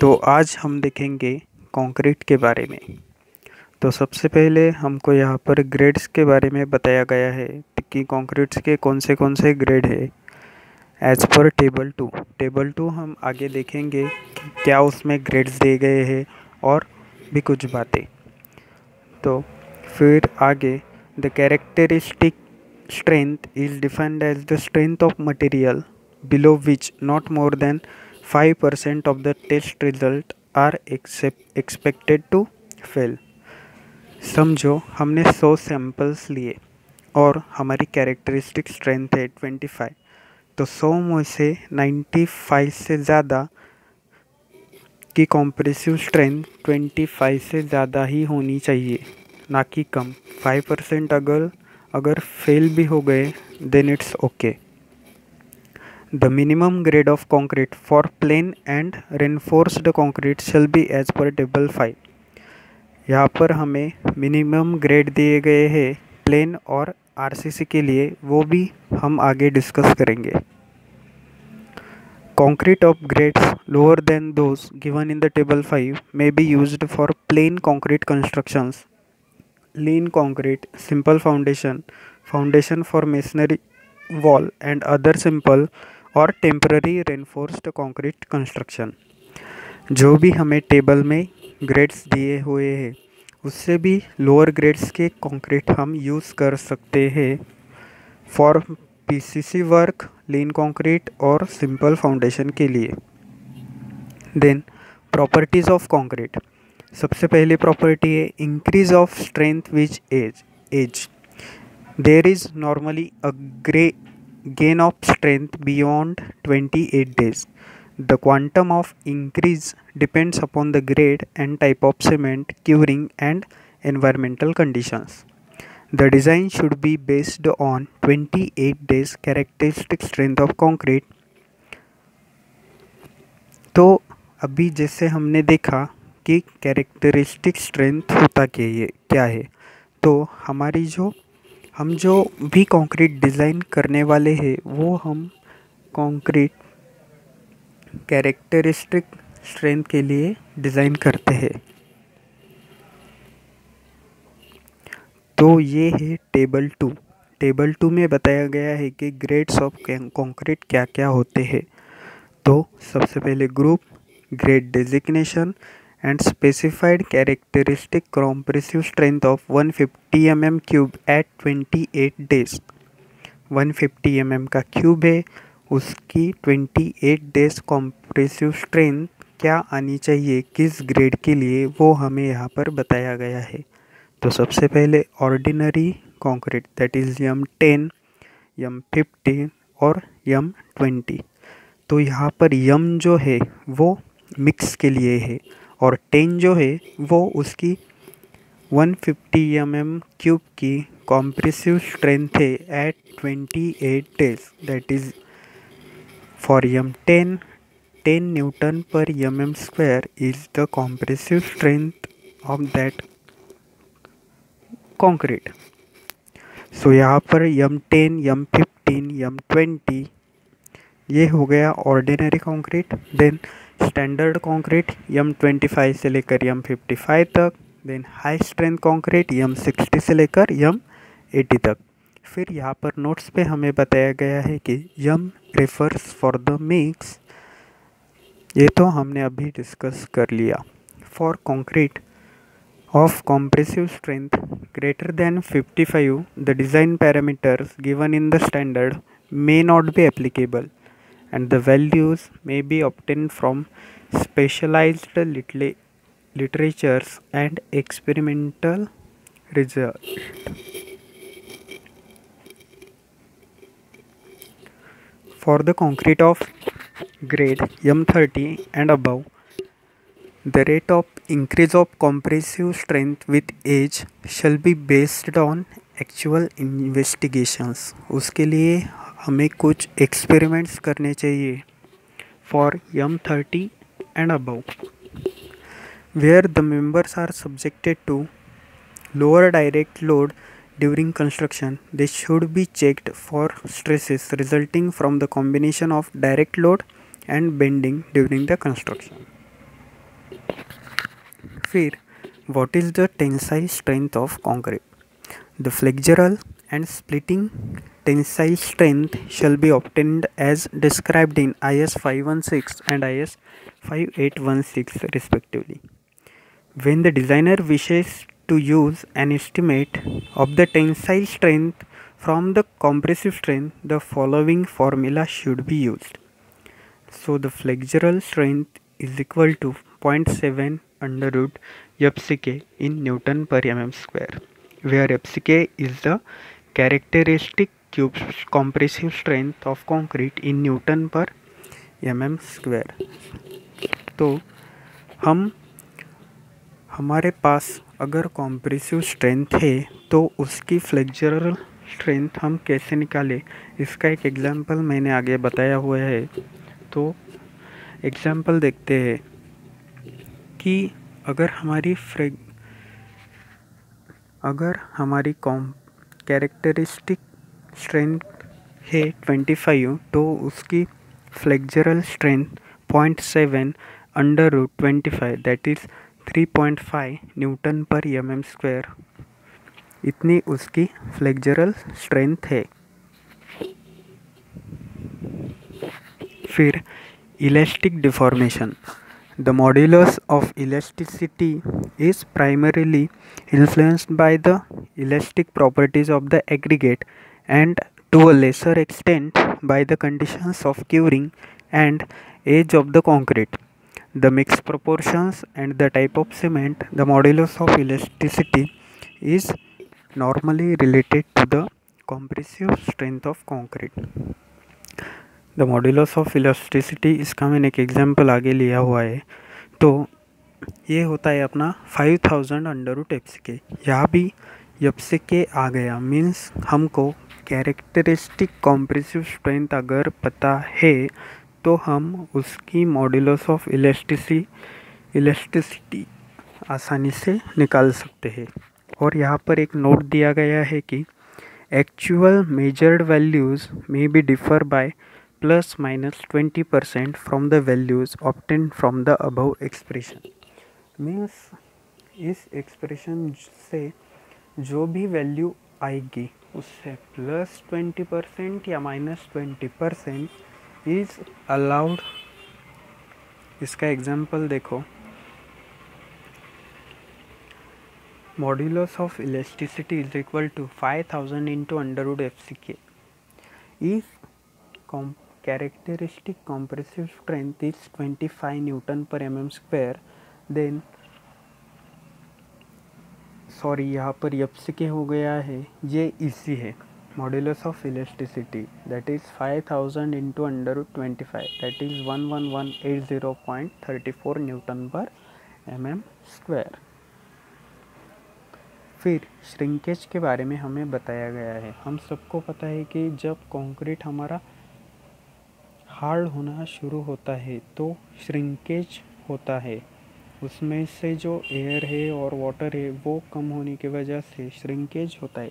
तो आज हम देखेंगे कंक्रीट के बारे में। तो सबसे पहले हमको यहाँ पर ग्रेड्स के बारे में बताया गया है कि कंक्रीट्स के कौन से ग्रेड है एज पर टेबल 2 हम आगे देखेंगे कि क्या उसमें ग्रेड्स दिए गए हैं और भी कुछ बातें। तो फिर आगे the characteristic strength is defined as the strength of material below which not more than 5% of the test result are expected to fail। समझो हमने 100 सैंपल्स लिए और हमारी कैरेक्टरिस्टिक स्ट्रेंथ है 25, तो 100 में से 95 से ज़्यादा की कॉम्प्रेसिव स्ट्रेंथ 25 से ज़्यादा ही होनी चाहिए, ना कि कम। 5% अगर फेल भी हो गए then it's okay. The minimum grade of concrete for plain and reinforced concrete shall be as per table 5। यहाँ पर हमें मिनिमम ग्रेड दिए गए हैं प्लेन और आरसीसी के लिए, वो भी हम आगे डिस्कस करेंगे। Concrete of grades lower than those given in the table 5 may be used for plain concrete constructions. Lean concrete, simple foundation for masonry wall and other simple और temporary reinforced concrete construction। जो भी हमें table में grades दिए हुए हैं उससे भी लोअर ग्रेड्स के कंक्रीट हम यूज़ कर सकते हैं for PCC work, lean concrete और सिंपल फाउंडेशन के लिए। Then properties of concrete. सबसे पहली प्रॉपर्टी है increase of strength which as there is normally a gain of strength beyond 28 days। The quantum of increase depends upon the grade and type of cement, curing and environmental conditions. The design should be based on 28 days characteristic strength of concrete। तो अभी जैसे हमने देखा कि characteristic strength होता क्या है, तो हम जो भी कंक्रीट डिज़ाइन करने वाले हैं वो हम कंक्रीट कैरेक्टरिस्टिक स्ट्रेंथ के लिए डिज़ाइन करते हैं। तो ये है टेबल 2 में बताया गया है कि ग्रेड्स ऑफ कंक्रीट क्या क्या होते हैं। तो सबसे पहले group, grade designation and specified characteristic compressive strength of 150 mm cube at 28 days। 150 mm का क्यूब है, उसकी 28 days कॉम्प्रेसिव स्ट्रेंथ क्या आनी चाहिए किस ग्रेड के लिए, वो हमें यहाँ पर बताया गया है। तो सबसे पहले ordinary concrete that is M10, M15 और M20। तो यहाँ पर M जो है वो मिक्स के लिए है और 10 जो है वो उसकी 150 mm क्यूब की कॉम्प्रेसिव स्ट्रेंथ है at 28 days। That is for M10 10 Newton per mm square is the compressive strength of that concrete। So यहाँ पर M10, M15, M20 ये हो गया ordinary concrete. Then standard concrete M25 से लेकर M55 तक। Then high strength concrete M60 से लेकर M80 तक। फिर यहाँ पर नोट्स पे हमें बताया गया है कि M refers for the mix, ये तो हमने अभी डिस्कस कर लिया। For concrete of compressive strength greater than 55, the design parameters given in the standard may not be applicable, and the values may be obtained from specialized literatures and experimental research। For the concrete of grade M30 and above, the rate of increase of compressive strength with age shall be based on actual investigations। उसके लिए हमें कुछ experiments करने चाहिए for M30 and above, where the members are subjected to lower direct load during construction. They should be checked for stresses resulting from the combination of direct load and bending during the construction। फिर what is the tensile strength of concrete? The flexural and splitting tensile strength shall be obtained as described in IS 516 and IS 5816 respectively. When the designer wishes to use an estimate of the tensile strength from the compressive strength, the following formula should be used. So the flexural strength is equal to 0.7 under root FCK in Newton per mm square, where FCK is the characteristic cube compressive strength of concrete in Newton per mm square. तो हमारे पास अगर compressive strength है तो उसकी flexural strength हम कैसे निकालें, इसका एक एग्जांपल मैंने आगे बताया हुआ है। तो एग्जांपल देखते हैं कि अगर हमारी कैरेक्टरिस्टिक स्ट्रेंथ है 25 तो उसकी flexural strength 0.7 under root 25 that is 3.5 newton per mm square, इतनी उसकी फ्लेक्चरल स्ट्रेंथ है। फिर elastic deformation, the modulus of elasticity is primarily influenced by the elastic properties of the aggregate and to a lesser extent by the conditions of curing and age of the concrete, the mix proportions and the type of cement. The modulus of elasticity is normally related to the compressive strength of concrete. The modulus of elasticity, इसका मैंने एक example आगे लिया हुआ है। तो ये होता है अपना 5000 अंडर रूट एफ सी के। यहाँ भी एफ सी के आ गया मीन्स हमको कैरेक्टरिस्टिक कॉम्प्रेसिव स्ट्रेंथ अगर पता है तो हम उसकी मॉड्यूलस ऑफ इलास्टिसिटी आसानी से निकाल सकते हैं। और यहाँ पर एक नोट दिया गया है कि actual measured values may be differ by ±20% from the values obtained from the above expression. Means इस एक्सप्रेशन से जो भी वैल्यू आएगी उससे +20% या -20% इज अलाउड। इसका एग्जाम्पल देखो, modulus of elasticity is equal to 5000 into under root FCK. If characteristic compressive strength is 25 Newton per mm square, then sorry यहाँ पर FCK हो गया है, ये इसी है modulus of elasticity that is 5000 into under root 25 that is 11180.34 newton per mm square. फिर shrinkage के बारे में हमें बताया गया है। हम सबको पता है कि जब कंक्रीट हमारा हार्ड होना शुरू होता है तो श्रिंकेज होता है, उसमें से जो एयर है और वाटर है वो कम होने की वजह से श्रिंकेज होता है।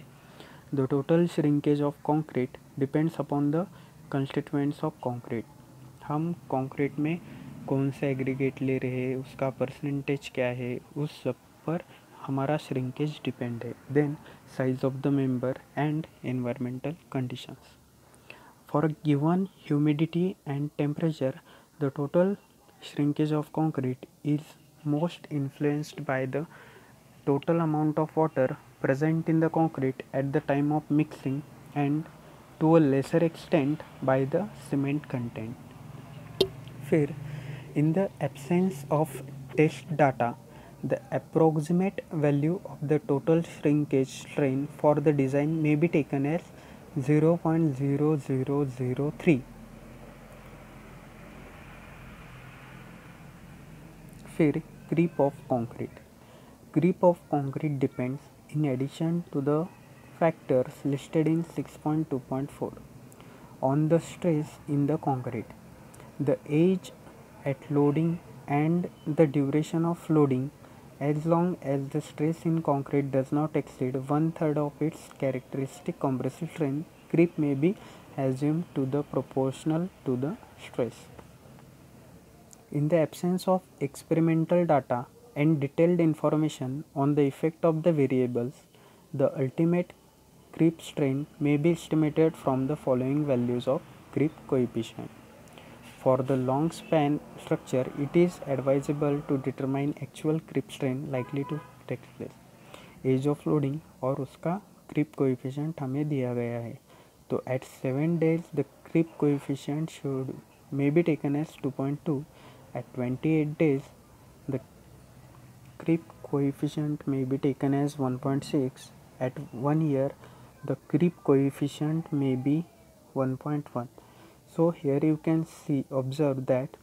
The total shrinkage of concrete depends upon the constituents of concrete. हम कंक्रीट में कौन सा एग्रीगेट ले रहे हैं, उसका परसेंटेज क्या है, उस सब पर हमारा श्रिंकेज डिपेंड है। Then size of the member and environmental conditions. For a given humidity and temperature, the total shrinkage of concrete is most influenced by the total amount of water present in the concrete at the time of mixing and to a lesser extent by the cement content. फिर in the absence of test data, the approximate value of the total shrinkage strain for the design may be taken as 0.0003. फिर creep of concrete. Creep of concrete depends in addition to the factors listed in 6.2.4 on the stress in the concrete, the age at loading and the duration of loading. As long as the stress in concrete does not exceed 1/3 of its characteristic compressive strength, creep may be assumed to be proportional to the stress. In the absence of experimental data, and detailed information on the effect of the variables, the ultimate creep strength may be estimated from the following values of creep coefficient. For the long span structure, it is advisable to determine actual creep strength likely to take place. Age of loading और उसका creep coefficient हमें दिया गया है. तो at 7 days the creep coefficient should may be taken as 2.2. At 28 days the creep coefficient may be taken as 1.6. At 1 year the creep coefficient may be 1.1. So here you can observe that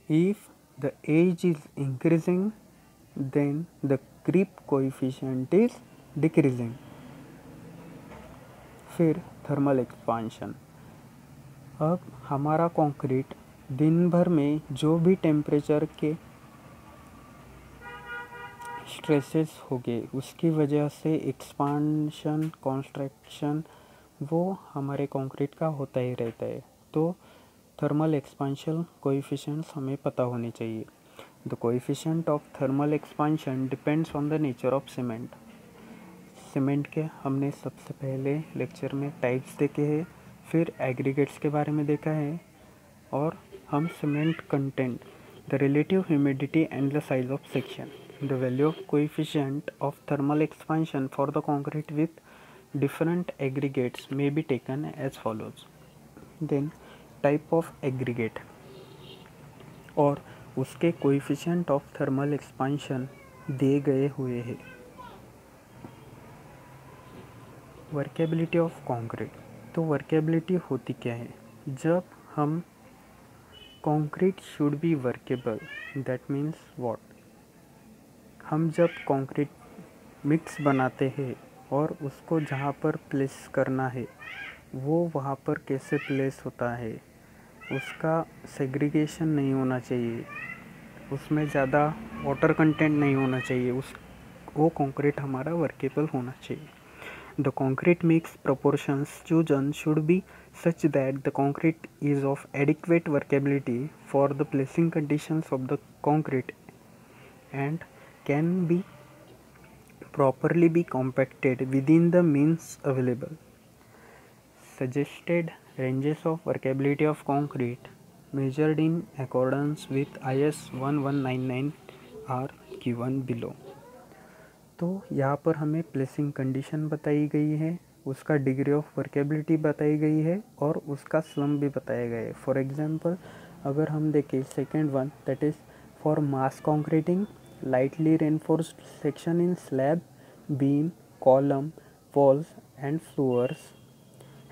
if the age is increasing then the creep coefficient is decreasing. फिर thermal expansion. अब हमारा concrete दिन भर में जो भी temperature के stresses हो गए उसकी वजह से एक्सपांशन कॉन्ट्रैक्शन वो हमारे कंक्रीट का होता ही रहता है. तो थर्मल एक्सपांशन कोएफिशिएंट्स हमें पता होने चाहिए. The coefficient of thermal expansion depends on the nature of cement. Cement के हमने सबसे पहले लेक्चर में टाइप्स देखे हैं, फिर एग्रीगेट्स के बारे में देखा है और हम cement content, the relative humidity and the size of section. The value of coefficient of thermal expansion for the concrete with different aggregates may be taken as follows. Then type of aggregate और उसके coefficient of thermal expansion दिए गए हुए हैं. Workability of concrete. तो workability होती क्या है? जब हम concrete should be workable, that means what? हम जब कंक्रीट मिक्स बनाते हैं और उसको जहाँ पर प्लेस करना है वो वहाँ पर कैसे प्लेस होता है, उसका सेग्रीगेशन नहीं होना चाहिए, उसमें ज़्यादा वाटर कंटेंट नहीं होना चाहिए, वो कंक्रीट हमारा वर्केबल होना चाहिए. The concrete mix proportions chosen should be such that the concrete is of adequate workability for the placing conditions of the concrete and can be properly be compacted within the means available. Suggested ranges of workability of concrete measured in accordance with IS 1199 are given below. तो यहाँ पर हमें placing condition बताई गई है, उसका degree of workability बताई गई है और उसका स्लम भी बताया गया है. फॉर एग्जांपल अगर हम देखें second one, that is for mass concreting lightly reinforced section in slab, beam, column, walls and floors,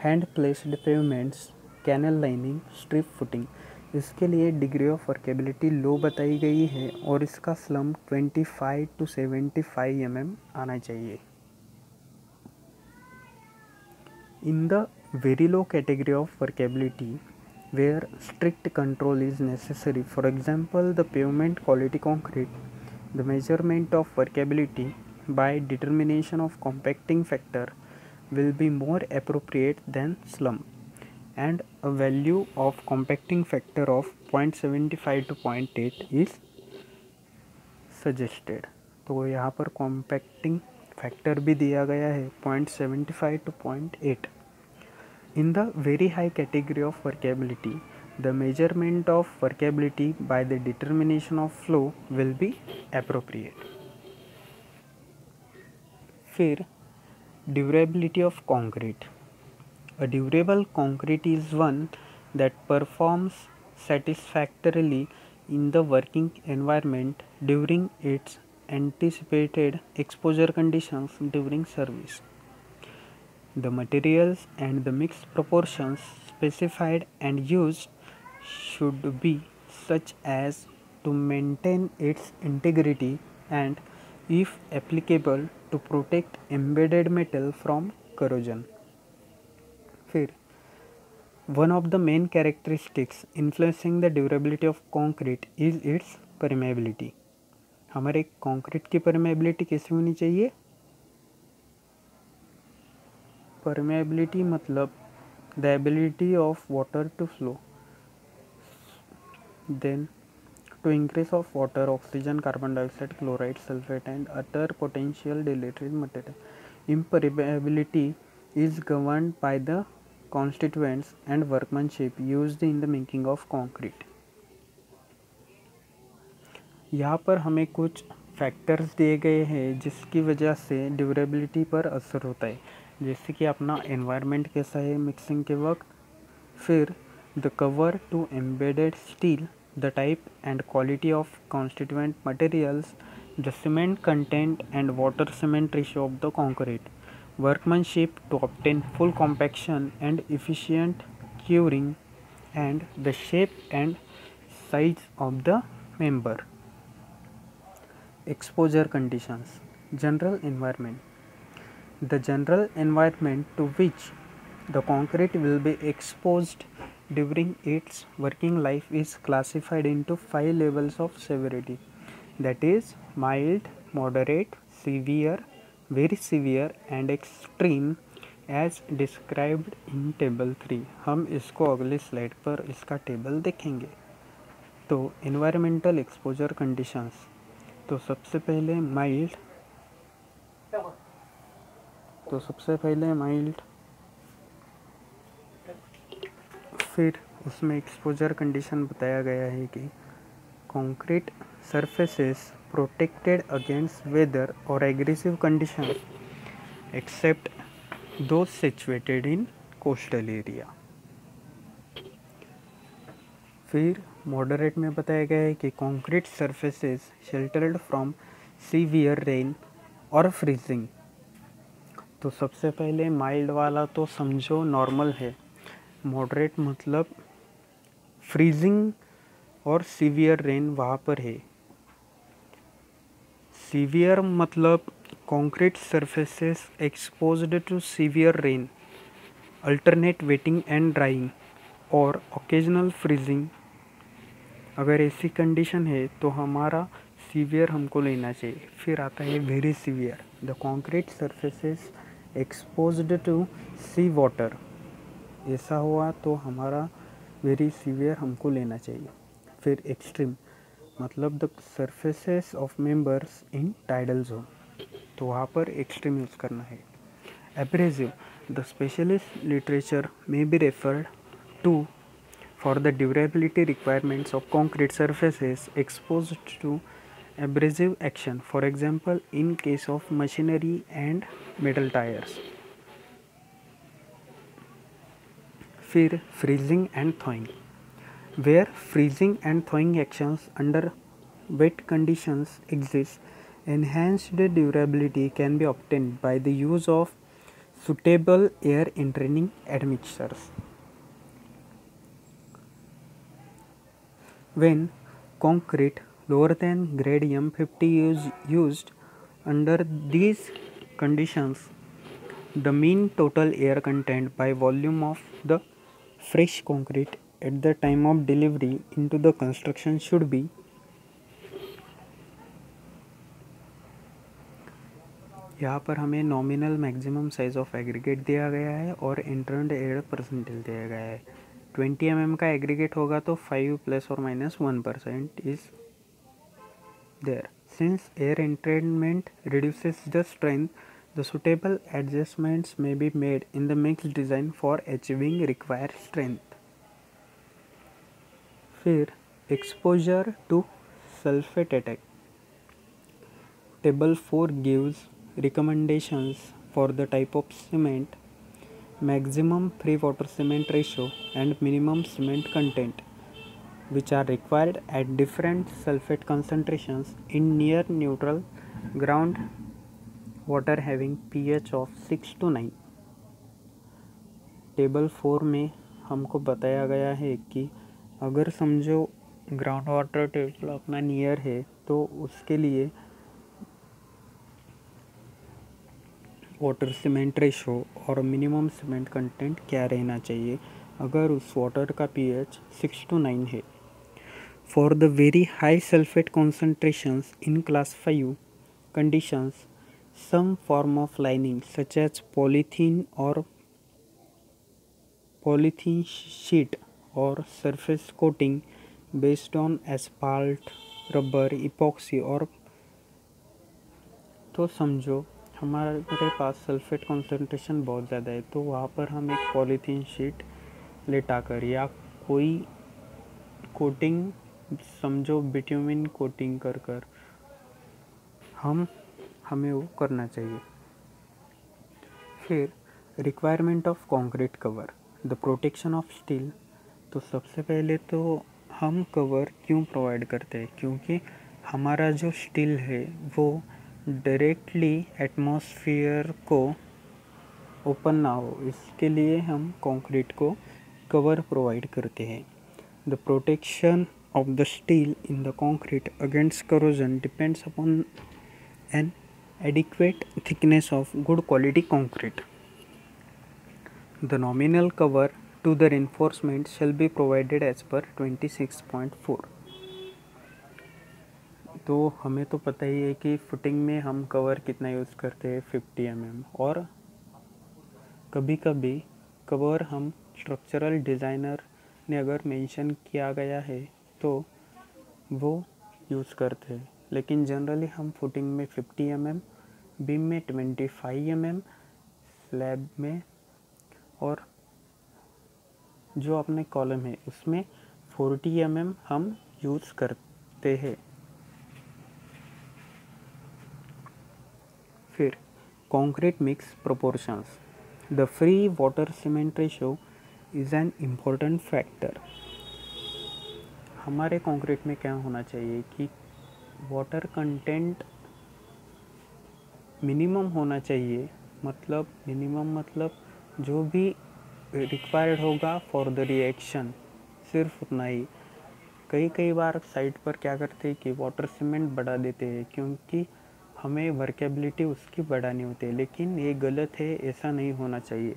hand placed pavements, canal lining, strip footing. इसके लिए डिग्री ऑफ वर्केबिलिटी लो बताई गई है और इसका स्लम 25 to 75 mm आना चाहिए. In the very low category of workability where strict control is necessary, for example the pavement quality concrete, the measurement of workability by determination of compacting factor will be more appropriate than slump, and a value of compacting factor of 0.75 to 0.8 is suggested. तो यहाँ पर compacting factor भी दिया गया है 0.75 to 0.8. In the very high category of workability, the measurement of workability by the determination of flow will be appropriate. फिर durability of concrete. A durable concrete is one that performs satisfactorily in the working environment during its anticipated exposure conditions during service. The materials and the mix proportions specified and used should be such as to maintain its integrity and, if applicable, to protect embedded metal from corrosion. फिर one of the main characteristics influencing the durability of concrete is its permeability. हमारे कंक्रीट की permeability कैसी होनी चाहिए? Permeability मतलब the ability of water to flow. Then to increase of water, oxygen, carbon dioxide, chloride, sulfate, and other potential deleterious material. Impermeability is governed by the constituents and workmanship used in the making of concrete. यहाँ पर हमें कुछ factors दिए गए हैं जिसकी वजह से ड्यूरेबिलिटी पर असर होता है, जैसे कि अपना एनवायरनमेंट कैसा है मिक्सिंग के वक्त, फिर the cover to embedded steel, the type and quality of constituent materials, the cement content and water cement ratio of the concrete, workmanship to obtain full compaction and efficient curing, and the shape and size of the member. Exposure conditions. General environment. The general environment to which the concrete will be exposed during its working life is classified into 5 levels of severity, that is mild, moderate, severe, very severe and extreme as described in table 3. हम इसको अगले slide पर इसका table देखेंगे. तो environmental exposure conditions. तो सबसे पहले माइल्ड, फिर उसमें एक्सपोजर कंडीशन बताया गया है कि concrete surfaces protected against weather or aggressive conditions except those situated in coastal area. फिर moderate में बताया गया है कि concrete surfaces sheltered from severe rain or freezing. तो सबसे पहले माइल्ड वाला तो समझो नॉर्मल है, मॉडरेट मतलब फ्रीजिंग और सीवियर रेन वहाँ पर है. सीवियर मतलब concrete surfaces exposed to severe rain, alternate wetting and drying और occasional freezing. अगर ऐसी कंडीशन है तो हमारा सीवियर हमको लेना चाहिए. फिर आता है very severe, the concrete surfaces exposed to sea water. ऐसा हुआ तो हमारा वेरी सीवियर हमको लेना चाहिए. फिर एक्सट्रीम मतलब the surfaces of members in tidal zone, तो वहाँ पर एक्सट्रीम यूज़ करना है. Abrasive, the specialist literature may be referred to for the durability requirements of concrete surfaces exposed to abrasive action, for example in case of machinery and metal tires. फिर freezing and thawing, where freezing and thawing actions under wet conditions exist, enhanced durability can be obtained by the use of suitable air entraining admixtures. When concrete lower than grade M50 is used under these conditions, the mean total air content by volume of the fresh concrete at the time of delivery into the construction should be यहाँ पर हमें nominal maximum size of aggregate दिया गया है और internal air percentage दिया गया है. 20 mm का एग्रीगेट होगा तो 5 ± 1% is there. Since air entrainment reduces the strength, the suitable adjustments may be made in the mixed design for achieving required strength. फिर exposure to sulfate attack. Table 4 gives recommendations for the type of cement, maximum free water cement ratio and minimum cement content, which are required at different sulfate concentrations in near neutral ground water having pH of 6 to 9. Table 4 में हमको बताया गया है कि अगर समझो ground water table अपना near है तो उसके लिए वाटर सीमेंट रेशो और मिनिमम सीमेंट कंटेंट क्या रहना चाहिए अगर उस वाटर का pH 6 to 9 है. For the very high sulfate concentrations in class 5 conditions, some form of lining such as polythene sheet or surface coating based on asphalt, rubber, epoxy और तो समझो हमारे पास सल्फेट कॉन्सेंट्रेशन बहुत ज़्यादा है, तो वहाँ पर हम एक पॉलीथीन शीट लेटाकर या कोई कोटिंग, समझो बिट्यूमिन कोटिंग कर कर हमें वो करना चाहिए। फिर requirement of concrete cover, the protection of steel. तो सबसे पहले तो हम कवर क्यों प्रोवाइड करते हैं, क्योंकि हमारा जो स्टील है वो डायरेक्टली एटमॉस्फेयर को ओपन ना हो, इसके लिए हम कंक्रीट को कवर प्रोवाइड करते हैं। The protection of the steel in the concrete against corrosion depends upon an adequate thickness of good quality concrete. The nominal cover to the reinforcement shall be provided as per 26.4. तो हमें तो पता ही है कि footing में हम cover कितना use करते हैं, 50 mm, और कभी कभी कवर हम स्ट्रक्चरल डिज़ाइनर ने अगर मेंशन किया गया है तो वो यूज़ करते हैं, लेकिन जनरली हम फुटिंग में 50 mm, बीम में 25 mm, स्लैब में और जो अपने कॉलम है उसमें 40 mm हम यूज़ करते हैं। फिर concrete mix proportions, the free water cement ratio is an important factor. हमारे कंक्रीट में क्या होना चाहिए कि वाटर कंटेंट मिनिमम होना चाहिए, मतलब जो भी रिक्वायर्ड होगा फॉर द रिएक्शन, सिर्फ उतना ही। कई बार साइट पर क्या करते हैं कि वाटर सीमेंट बढ़ा देते हैं क्योंकि हमें वर्केबिलिटी उसकी बढ़ानी होती है, लेकिन ये गलत है, ऐसा नहीं होना चाहिए।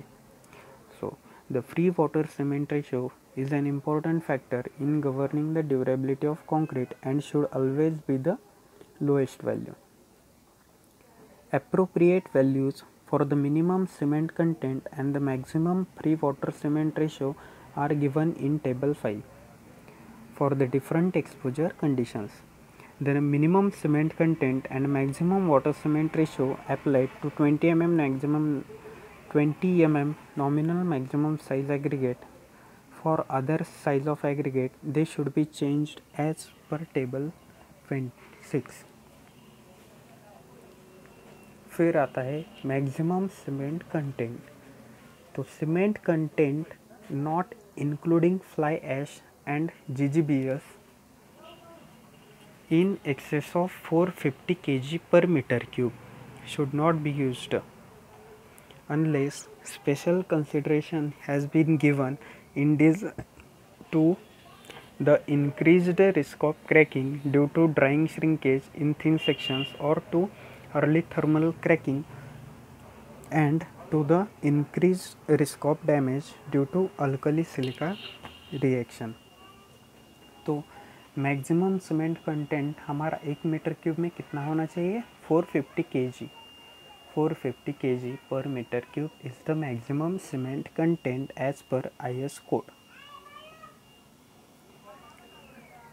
So the free water cement ratio is an important factor in governing the durability of concrete and should always be the lowest value. Appropriate values for the minimum cement content and the maximum free water cement ratio are given in table 5 for the different exposure conditions. The minimum cement content and maximum water cement ratio applied to 20 mm maximum 20 mm nominal maximum size aggregate. For other size of aggregate, they should be changed as per table 26. फिर आता है maximum cement content. तो cement content not including fly ash and GGBS in excess of 450 kg per meter cube should not be used unless special consideration has been given in this to the increased risk of cracking due to drying shrinkage in thin sections or to early thermal cracking and to the increased risk of damage due to alkali silica reaction. तो maximum cement content हमारा 1 metre cube में कितना होना चाहिए, 450 kg। 450 kg per meter cube is the maximum cement content as per IS code.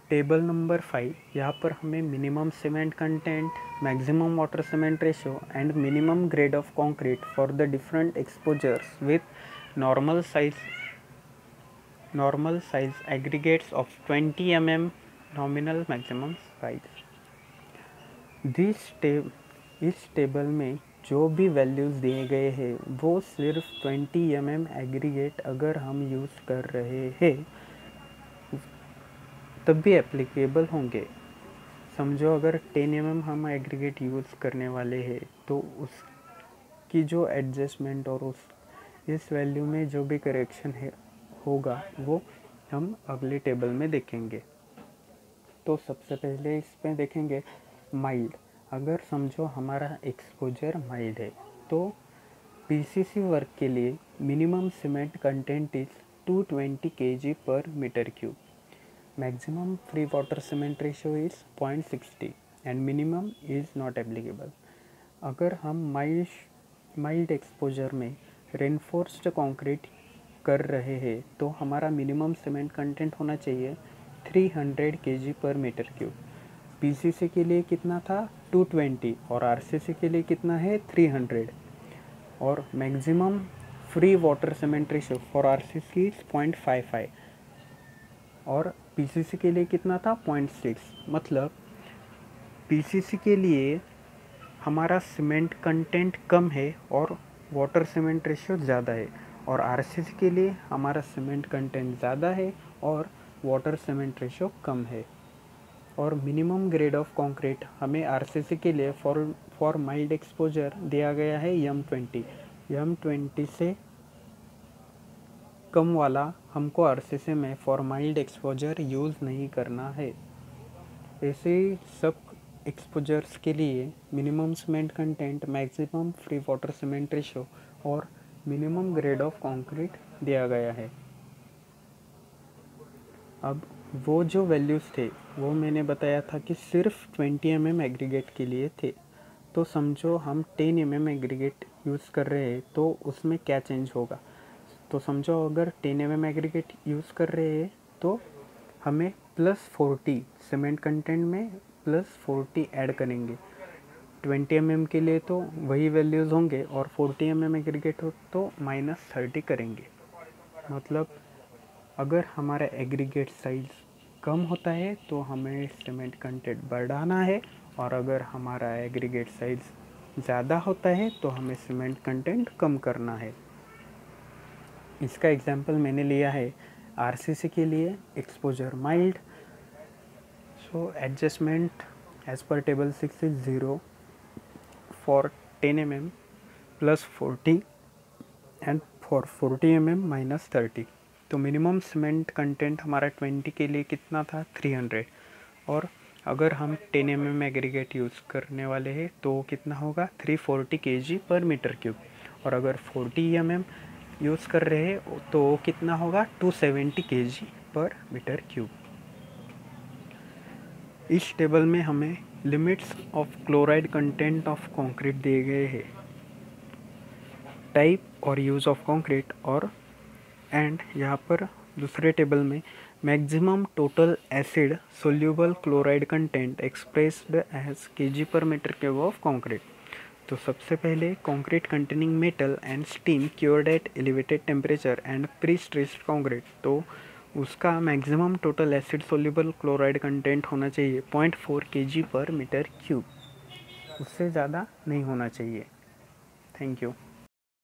Table number 5, यहाँ पर हमें minimum cement content, maximum water cement ratio and minimum grade of concrete for the different exposures with normal size aggregates of 20 mm nominal maximum size. इस table में जो भी values दिए गए हैं वो सिर्फ 20 mm एग्रीगेट अगर हम यूज़ कर रहे हैं तब भी एप्लीकेबल होंगे। समझो अगर 10 mm हम एग्रीगेट यूज़ करने वाले हैं तो उसकी जो एडजस्टमेंट और इस वैल्यू में जो भी करेक्शन है होगा वो हम अगले टेबल में देखेंगे। तो सबसे पहले इसमें देखेंगे माइल्ड। अगर समझो हमारा एक्सपोजर माइल्ड है तो PCC वर्क के लिए minimum cement content is 220 kg per metre cube. Maximum free water cement ratio is 0.60 and minimum is not applicable. अगर हम माइल्ड एक्सपोजर में रेनफोर्स्ड कंक्रीट कर रहे हैं तो हमारा मिनिमम सीमेंट कंटेंट होना चाहिए 300 kg per metre cube. PCC के लिए कितना था 220 और आरसीसी के लिए कितना है 300। और maximum free water cement ratio for RCC 0.55 और पीसीसी के लिए कितना था 0.6। मतलब पीसीसी के लिए हमारा सीमेंट कंटेंट कम है और वाटर सीमेंट रेशियो ज़्यादा है, और आरसीसी के लिए हमारा सीमेंट कंटेंट ज़्यादा है और वाटर सीमेंट रेशियो कम है। और मिनिमम ग्रेड ऑफ कंक्रीट हमें आरसीसी के लिए फॉर माइल्ड एक्सपोजर दिया गया है M20। M20 से कम वाला हमको आरसीसी में फॉर माइल्ड एक्सपोजर यूज़ नहीं करना है। ऐसे सब एक्सपोजर्स के लिए minimum cement content, maximum free water cement ratio और मिनिमम ग्रेड ऑफ कंक्रीट दिया गया है। अब वो जो वैल्यूज़ थे वो मैंने बताया था कि सिर्फ 20 mm एग्रीगेट के लिए थे। तो समझो हम 10 mm एग्रीगेट यूज़ कर रहे हैं तो उसमें क्या चेंज होगा। तो समझो अगर 10 mm एग्रीगेट यूज़ कर रहे हैं तो हमें +40 सीमेंट कंटेंट में +40 ऐड करेंगे। 20 mm के लिए तो वही वैल्यूज़ होंगे और 40 mm एग्रीगेट हो तो -30 करेंगे। मतलब अगर हमारा एग्रीगेट साइज़ कम होता है तो हमें सीमेंट कंटेंट बढ़ाना है, और अगर हमारा एग्रीगेट साइज़ ज़्यादा होता है तो हमें सीमेंट कंटेंट कम करना है। इसका एग्जांपल मैंने लिया है आरसीसी के लिए exposure mild. So adjustment as per table 6 is 0 for 10 mm +40 and for 40 mm -30। तो मिनिमम सीमेंट कंटेंट हमारा 20 के लिए कितना था 300, और अगर हम 10 mm एग्रीगेट यूज़ करने वाले हैं तो कितना होगा 340 kg पर मीटर क्यूब। और अगर 40 mm यूज़ कर रहे हैं तो कितना होगा 270 kg पर मीटर क्यूब। इस टेबल में हमें limits of chloride content of concrete दिए गए हैं, टाइप और यूज़ ऑफ कंक्रीट, और एंड यहाँ पर दूसरे टेबल में maximum total acid soluble chloride content expressed as kg per metre cube of concrete. तो सबसे पहले concrete containing metal and steam cured at elevated temperature and pre stressed concrete, तो उसका maximum total acid soluble chloride content होना चाहिए 0.4 kg per metre cube, उससे ज़्यादा नहीं होना चाहिए। Thank you.